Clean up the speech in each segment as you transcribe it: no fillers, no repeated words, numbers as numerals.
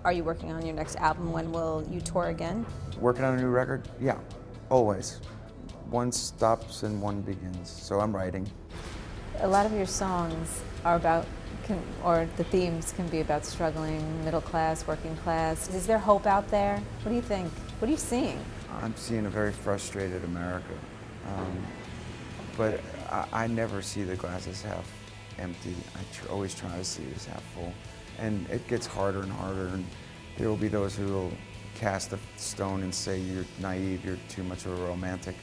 Are you working on your next album? When will you tour again? Working on a new record? Yeah, always. One stops and one begins, so I'm writing. A lot of your songs are about, or the themes can be about struggling, middle class, working class. Is there hope out there? What do you think? What are you seeing? I'm seeing a very frustrated America, but I never see the glass as half empty. I always try to see it as half full, and it gets harder and harder, and there will be those who will cast a stone and say you're naive, you're too much of a romantic.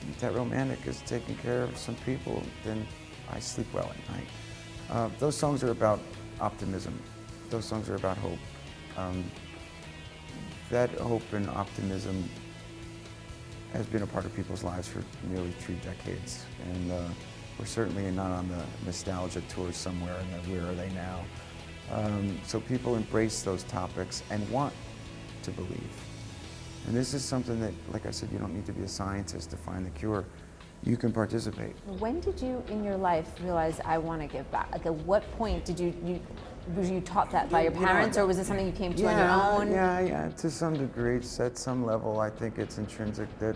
If that romantic is taking care of some people, then I sleep well at night. Those songs are about optimism. Those songs are about hope. That hope and optimism has been a part of people's lives for nearly 3 decades. And we're certainly not on the nostalgia tour somewhere in the where are they now. So people embrace those topics and want to believe. And this is something that, like I said, you don't need to be a scientist to find the cure. You can participate. When did you, in your life, realize I want to give back? Like, at what point did were you taught that by your parents, or was it something you came to on your own? Yeah, to some degree. At some level, I think it's intrinsic that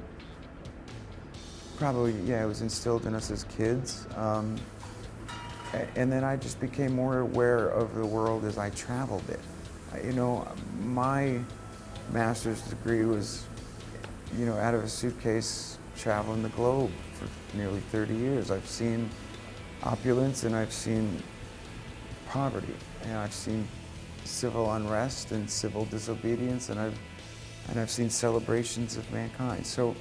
probably, it was instilled in us as kids. And then I just became more aware of the world as I traveled it. You know, my master's degree was, out of a suitcase traveling the globe for nearly 30 years. I've seen opulence and I've seen poverty, and I've seen civil unrest and civil disobedience, and I've seen celebrations of mankind. So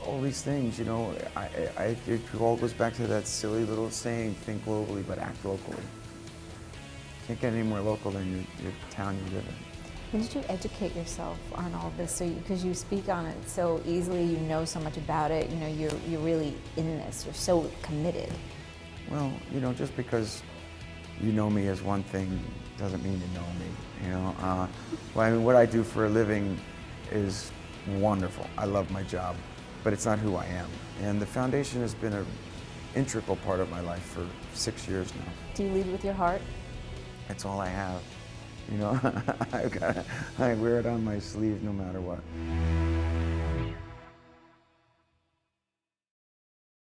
all these things, it all goes back to that silly little saying, think globally but act locally. Can't get any more local than your town you live in. When did you educate yourself on all of this? So, because you speak on it so easily, you know so much about it. You're really in this. You're so committed. Well, just because you know me as one thing doesn't mean you know me. Well, I mean, what I do for a living is wonderful. I love my job, but it's not who I am. And the foundation has been an integral part of my life for 6 years now. Do you lead with your heart? That's all I have. I wear it on my sleeve no matter what.